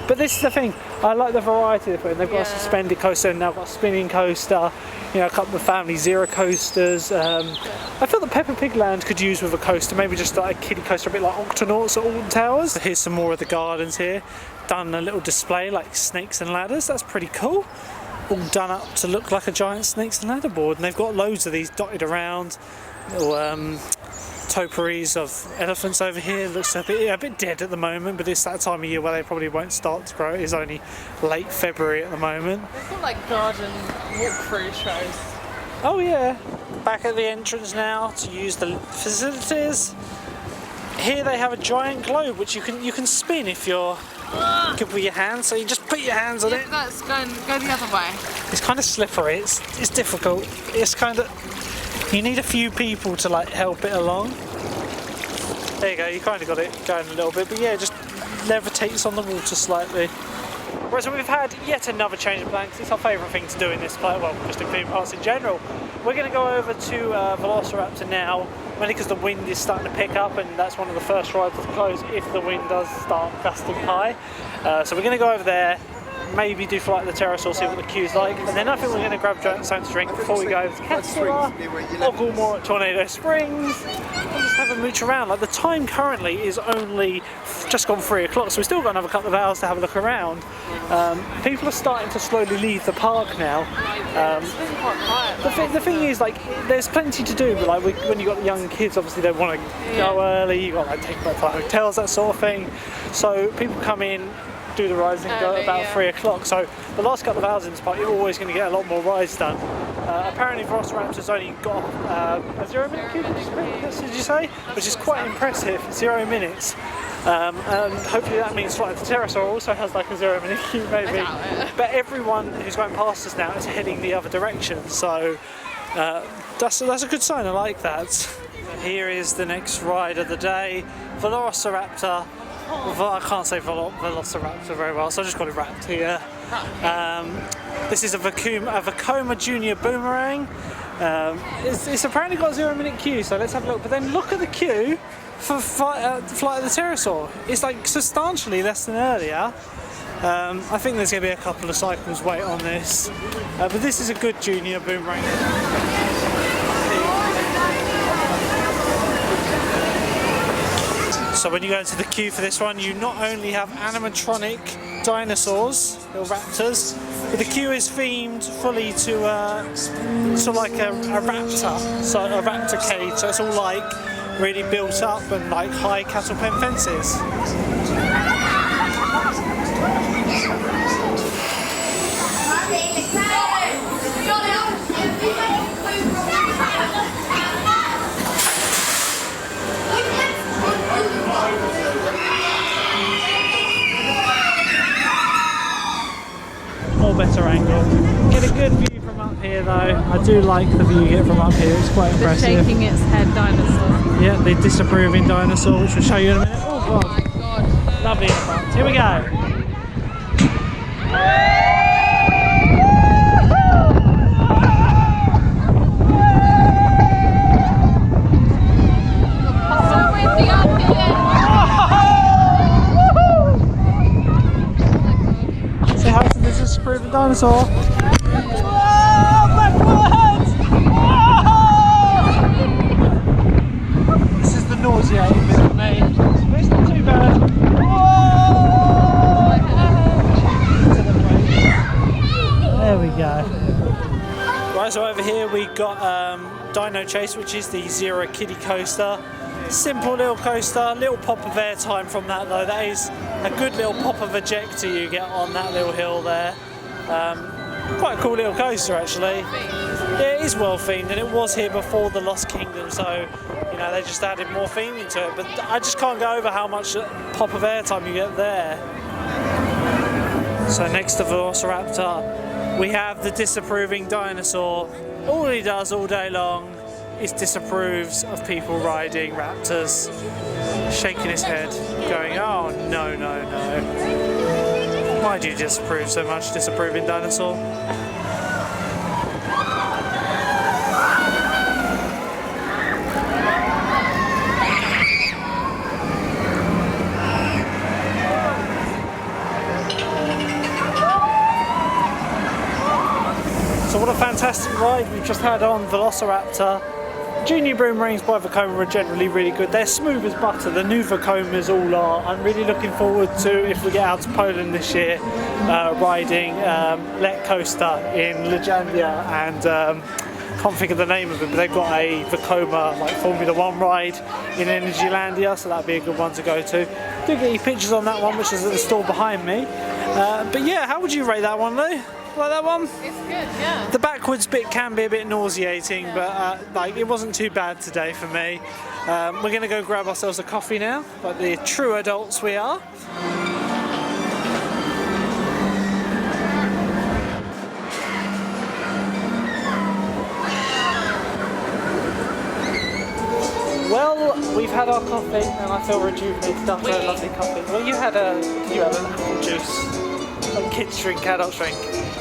But this is the thing, I like the variety they put in. They've got a suspended coaster and now got a spinning coaster, a couple of family zero coasters. I feel that Peppa Pig Land could use with a coaster, maybe just a kiddie coaster, a bit like Octonauts at Alton Towers. Here's some more of the gardens here, done a little display like snakes and ladders, that's pretty cool. All done up to look like a giant snakes and ladder board, and they've got loads of these dotted around. Little topiaries of elephants over here. Looks a bit dead at the moment, but it's that time of year where they probably won't start to grow. It is only late February at the moment. They've got garden walkthrough shows. Oh yeah, back at the entrance now to use the facilities. Here they have a giant globe which you can spin if you're good with your hands. So you just put your hands on it. Let's go the other way. It's kind of slippery. It's difficult. It's kind of, you need a few people to help it along. There you go. You kind of got it going a little bit, but yeah, just levitates on the water slightly. Whereas we've had yet another change of plans. It's our favourite thing to do in this play, well, just in theme parks in general. We're going to go over to Velociraptor now. mainly because the wind is starting to pick up, and that's one of the first rides to close if the wind does start gusting high. So we're going to go over there, maybe do Flight of the Pterosaur, see what the queue's like, and then I think we're going to grab something to drink before we go over to Castor, Oglemore at Tornado Springs, and just have a mooch around. Like, the time currently is only just gone 3 o'clock, so we've still got another couple of hours to have a look around. People are starting to slowly leave the park now. The thing is, like, there's plenty to do, but like when you've got young kids, obviously they want to go early, you've got like take them to hotels, that sort of thing. So people come in, do the rides and go at about 3 o'clock. So the last couple of hours in this park, you're always going to get a lot more rides done. Apparently Velociraptor's only got a 0 minute queue, did you say? Which is quite impressive, 0 minutes. And hopefully that means Flight of the Pterosaur also has like a 0 minute queue maybe. But everyone who's going past us now is heading the other direction, so that's a good sign, I like that. Here is the next ride of the day, Velociraptor. I can't say Velociraptor very well, so I just got it wrapped here. This is a Vekoma Junior Boomerang. It's apparently got a 0 minute queue, so let's have a look. But then look at the queue for Flight of the Pterosaur. It's like substantially less than earlier. I think there's going to be a couple of cycles wait on this, but this is a good junior boomerang. So when you go into the queue for this one, you not only have animatronic dinosaurs, little raptors, but the queue is themed fully to like a raptor, so a raptor cage. So it's all like really built up and like high cattle pen fences. More better angle. Get a good view from up here though. I do like the view you get from up here, it's quite impressive. The shaking its head dinosaur. Yeah, the disapproving dinosaur, which we'll show you in a minute. Oh god. Oh my god. Lovely effect. Here we go. Say hi to the disapproving dinosaur. Whoa, backwards! Whoa! This is the nauseating bit for me. But it's not too bad. Whoa! There we go. Right, so over here we got Dino Chase, which is the Zero Kiddie coaster. Simple little coaster, little pop of air time from that though. That is a good little pop of ejector you get on that little hill there. Quite a cool little coaster actually. Yeah, it is well themed, and it was here before the Lost Kingdom, so you know they just added more theming to it. But I just can't go over how much pop of air time you get there. So next to Velociraptor, we have the disapproving dinosaur. All he does all day long is disapproves of people riding raptors, shaking his head, going, oh no, no, no. Why do you disapprove so much, disapproving dinosaur? So what a fantastic ride we've just had on Velociraptor. Junior boomerangs by Vekoma are generally really good. They're smooth as butter. The new Vekomas all are. I'm really looking forward to, if we get out to Poland this year, riding Let Coaster in Legendia, and can't think of the name of it, but they've got a Vekoma like Formula 1 ride in Energylandia, so that'd be a good one to go to. Did get your pictures on that one, which is at the store behind me. But yeah, how would you rate that one, Lou? Like that one? It's good, yeah. The backwards bit can be a bit nauseating, but like it wasn't too bad today for me. We're going to go grab ourselves a coffee now, like the true adults we are. Well, we've had our coffee and I feel rejuvenated after a lovely coffee. Well, you had an apple juice. Like kids drink, adults drink.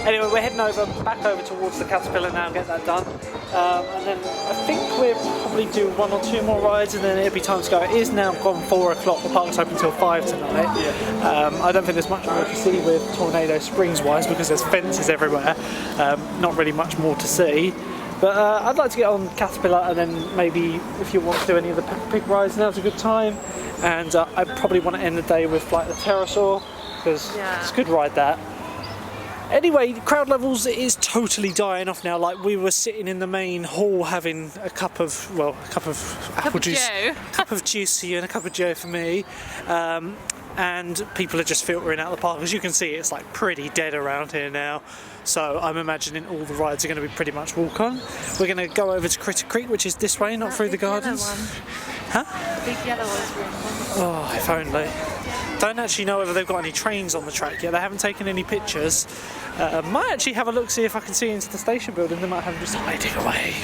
Anyway, we're heading back over towards the Caterpillar now and get that done. And then I think we'll probably do 1 or 2 more rides and then it'll be time to go. It is now gone 4 o'clock, the park's open until 5 tonight. I don't think there's much more to see with Tornado Springs wise because there's fences everywhere. Not really much more to see. But I'd like to get on Caterpillar and then maybe if you want to do any of the Peppa Pig rides, now's a good time. And I probably want to end the day with like the Pterosaur because it's a good ride that. Anyway, crowd levels is totally dying off now. Like we were sitting in the main hall having a cup of apple juice, a cup of juice for you and a cup of Joe for me. And people are just filtering out the park. As you can see, it's like pretty dead around here now. So I'm imagining all the rides are going to be pretty much walk on. We're going to go over to Critter Creek, which is this way, not through the gardens. Huh? The big yellow one's really fun. Oh, if only. Don't actually know whether they've got any trains on the track yet. They haven't taken any pictures. Might actually have a look, see if I can see into the station building. They might have just hiding away.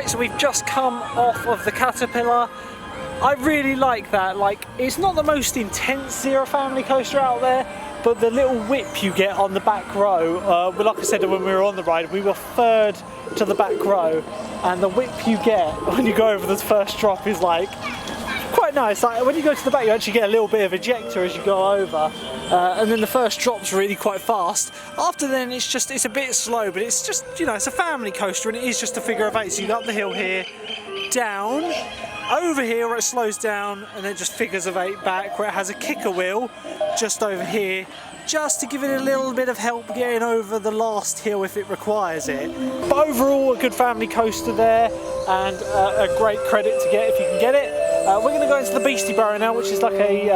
So we've just come off of the Caterpillar. I really like that. Like, it's not the most intense Zero Family coaster out there, but the little whip you get on the back row, well, like I said when we were on the ride, we were third to the back row, and the whip you get when you go over the first drop is like quite nice. Like when you go to the back, you actually get a little bit of ejector as you go over, and then the first drop's really quite fast. After then, it's a bit slow, but it's just, you know, it's a family coaster, and it is just a figure of 8. So you go up the hill here, down, over here where it slows down, and then just figures of 8 back where it has a kicker wheel just over here, just to give it a little bit of help getting over the last hill if it requires it. But overall, a good family coaster there, and a great credit to get if you can get it. We're going to go into the Beastie Burrow now, which is like a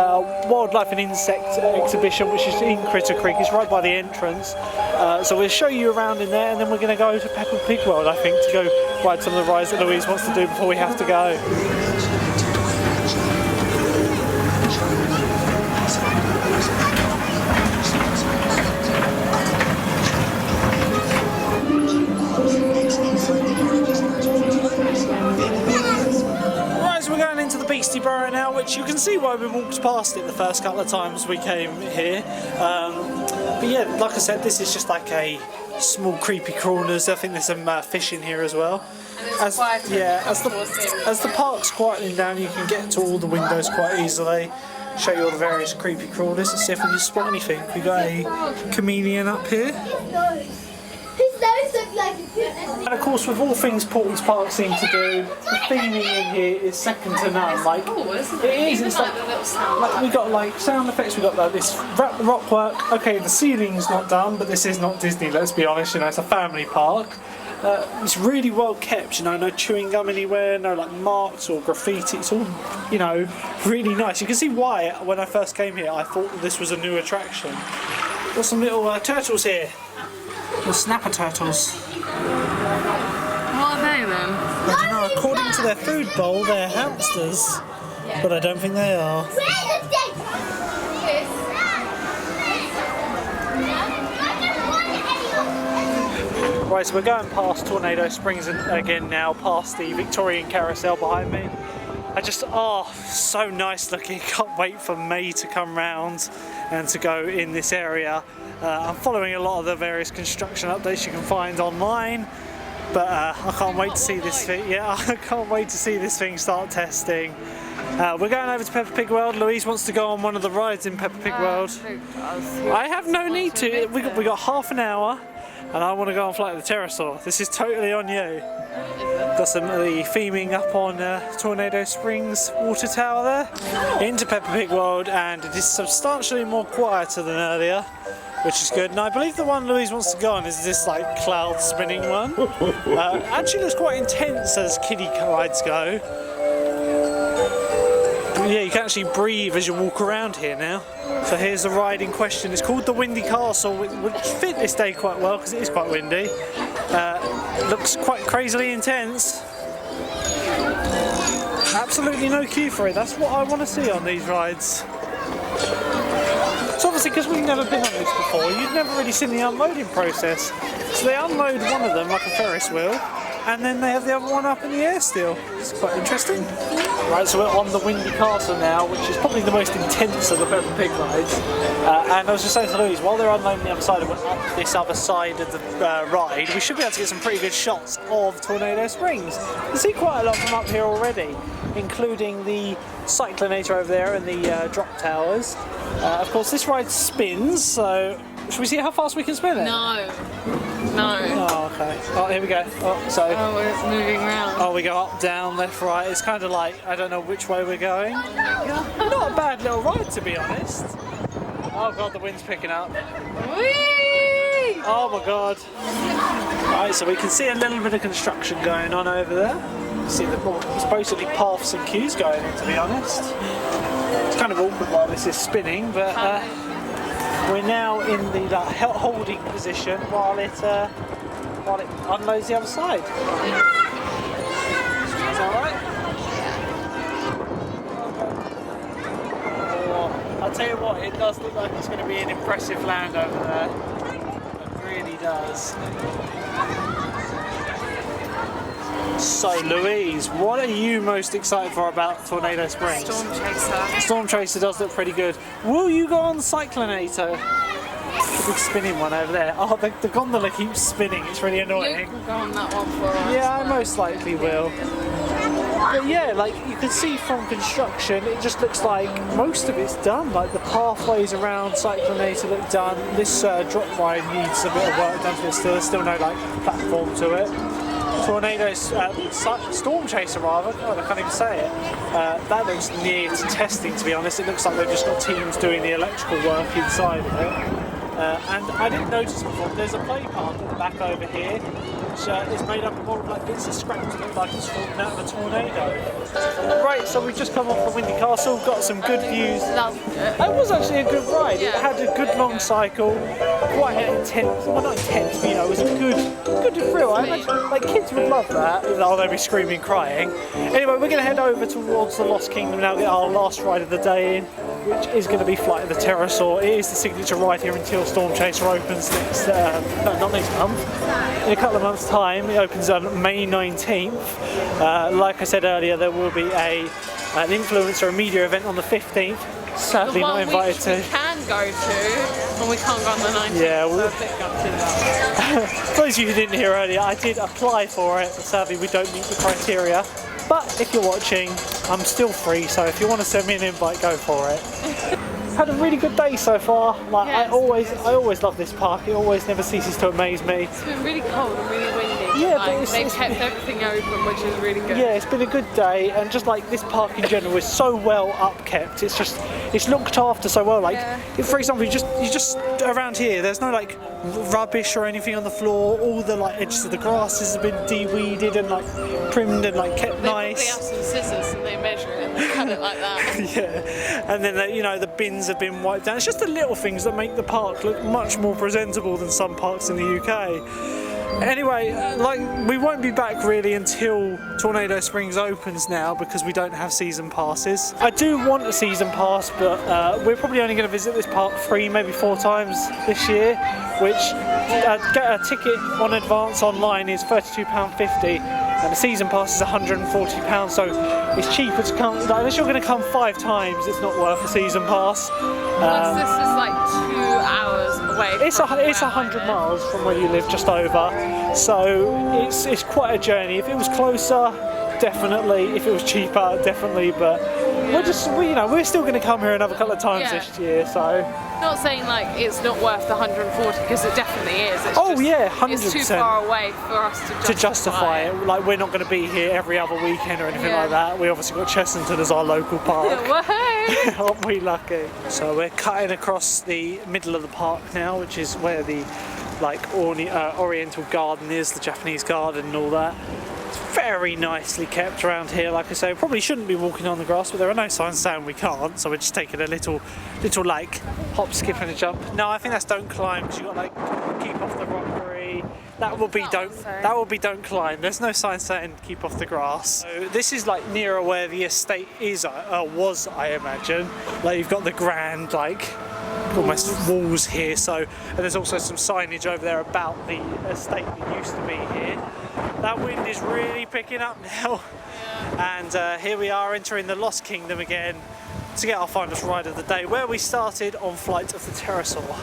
wildlife and insect exhibition, which is in Critter Creek. It's right by the entrance. So we'll show you around in there, and then we're going to go to Peppa Pig World, I think, to go ride some of the rides that Louise wants to do before we have to go. Beastie Burrow now, which you can see why we walked past it the first couple of times we came here. But yeah, like I said, this is just like a small creepy crawlers. I think there's some fish in here as well. As the park's quieting down, you can get to all the windows quite easily. Show you all the various creepy crawlers and see if we can spot anything. We got a chameleon up here. And of course, with all things Paultons Park seem to do, the theming in here is second to none. Like, it is. It's like we got like sound effects. We got like this rock work. Okay, the ceiling's not done, but this is not Disney. Let's be honest. You know, it's a family park. It's really well kept, you know, no chewing gum anywhere, no like marks or graffiti. It's all, you know, really nice. You can see why when I first came here I thought that this was a new attraction. Got some little turtles here. The snapper turtles. What are they then? I don't know, according to their food bowl they're hamsters, but I don't think they are. Right, so we're going past Tornado Springs again now, past the Victorian carousel behind me. So nice looking. Can't wait for May to come round and to go in this area. I'm following a lot of the various construction updates you can find online, but I can't wait to see this thing. Yeah, I can't wait to see this thing start testing. We're going over to Peppa Pig World. Louise wants to go on one of the rides in Peppa Pig World. I have no need to. We got half an hour. And I want to go on Flight of the Pterosaur. This is totally on you. Got some of the theming up on Tornado Springs water tower there. Into Peppa Pig World, and it is substantially more quieter than earlier, which is good. And I believe the one Louise wants to go on is this like cloud spinning one. Actually looks quite intense as kiddie rides go. Yeah, you can actually breathe as you walk around here now. So here's the ride in question. It's called the Windy Castle, which fit this day quite well because it is quite windy. Looks quite crazily intense. Absolutely no queue for it. That's what I want to see on these rides. So obviously, because we've never been on this before, you've never really seen the unloading process. So they unload one of them like a Ferris wheel, and then they have the other one up in the air still. It's quite interesting. Right, so we're on the Windy Castle now, which is probably the most intense of the Peppa Pig rides. And I was just saying to Louise, while they're unloading the other side and we're up this other side of the ride, we should be able to get some pretty good shots of Tornado Springs. You can see quite a lot from up here already, including the cyclonator over there and the drop towers. Of course, this ride spins, so should we see how fast we can spin it? No. Oh, okay. Oh, here we go. Oh, it's moving around. Oh, we go up, down, left, right. It's kind of like, I don't know which way we're going. Not a bad little ride, to be honest. Oh god, the wind's picking up. Whee! Oh my god. Right, so we can see a little bit of construction going on over there. See there's basically paths and queues going in, to be honest. It's kind of awkward while this is spinning, but we're now in the holding position while it unloads the other side. Is that right? I'll tell you what, it does look like it's going to be an impressive land over there. It really does. So Louise, what are you most excited for about Tornado Springs? Storm Chaser. Storm Chaser does look pretty good. Will you go on Cyclonator? The big spinning one over there. Oh, the gondola keeps spinning. It's really annoying. Luke will go on that one for us. Yeah, I most likely will. But yeah, like you can see from construction, it just looks like most of it's done. Like the pathways around Cyclonator look done. This drop ride needs a bit of work done to it still. There's still no like platform to it. Storm Chaser rather, God, I can't even say it. That looks near to testing, to be honest. It looks like they've just got teams doing the electrical work inside of it. And I didn't notice before, there's a play park at the back over here, which is made up of all like bits of scraps that look like it's fallen out of a tornado. Right, so we've just come off the Windy Castle, got some good views. Loved it. It was actually a good ride. Yeah. It had a good long cycle, quite intense, well not intense, but you know, it was a good thrill. I imagine, like kids would love that, even though they'd be screaming, crying. Anyway, we're going to head over towards the Lost Kingdom now, get our last ride of the day in, which is going to be Flight of the Pterosaur. It is the signature ride here until Storm Chaser opens next, not next month, in a couple of months' time. It opens on May 19th. Like I said earlier, there will be an influencer, a media event on the 15th. Sadly not invited to. We can go to, and we can't go on the 19th. Yeah, so a bit gutted about that. For those of you who didn't hear earlier, I did apply for it, but sadly we don't meet the criteria. But if you're watching, I'm still free, so if you want to send me an invite, go for it. Had a really good day so far. Like yes. I always love this park. It always never ceases to amaze me. It's been really cold and really windy. Yeah, like, but they've kept everything open, which is really good. Yeah, it's been a good day, and just like this park in general is so well upkept. It's looked after so well. Like, for example, you just around here, there's no like rubbish or anything on the floor. All the like edges of the grasses have been de-weeded and like trimmed and like kept They probably nice. have some scissors and they measure it and they cut it like that. Yeah, and then the bins have been wiped down. It's just the little things that make the park look much more presentable than some parks in the UK. Anyway, we won't be back really until Tornado Springs opens now because we don't have season passes. I do want a season pass, but we're probably only going to visit this park 3, maybe 4 times this year, which get a ticket on advance online is £32.50 and the season pass is £140, so it's cheaper to come, unless you're going to come 5 times, it's not worth a season pass. Plus this is like 2 hours away. It's 100 miles from where you live, just over, so it's quite a journey. If it was closer, definitely. If it was cheaper, definitely. But we're still going to come here another couple of times this year. So not saying like it's not worth the 140 because it definitely is. It's 100%. It's too far away for us to justify it. Like we're not going to be here every other weekend or anything like that. We obviously got Chessington as our local park. Aren't we lucky? So we're cutting across the middle of the park now, which is where the Oriental garden is, the Japanese garden and all that. It's very nicely kept around here. Like I say, we probably shouldn't be walking on the grass, but there are no signs saying we can't, so we're just taking a little like hop, skip and a jump. No, I think that's don't climb because you've got like keep off the rockery. That will be don't climb. There's no sign saying keep off the grass. So this is like nearer where the estate is, was, I imagine. Like you've got the grand like almost walls here, and there's also some signage over there about the estate that used to be here. That wind is really picking up now, and here we are entering the Lost Kingdom again to get our finest ride of the day, where we started on Flight of the Pterosaur.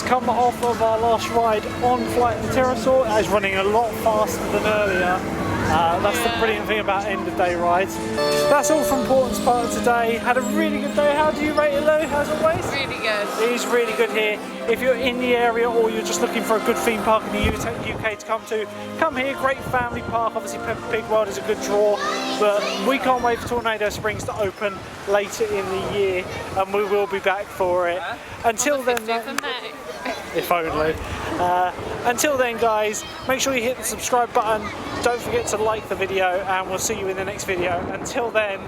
Come off of our last ride on Flight of the Pterosaur. It is running a lot faster than earlier. That's the brilliant thing about end of day rides. That's all from Paultons Park today. Had a really good day. How do you rate it, Lou, as always? Really good. It is really good here. If you're in the area or you're just looking for a good theme park in the UK to come to, come here. Great family park. Obviously Peppa Pig World is a good draw, but we can't wait for Tornado Springs to open later in the year, and we will be back for it. Until then, if only. Until then, guys, make sure you hit the subscribe button. Don't forget to like the video, and we'll see you in the next video. Until then,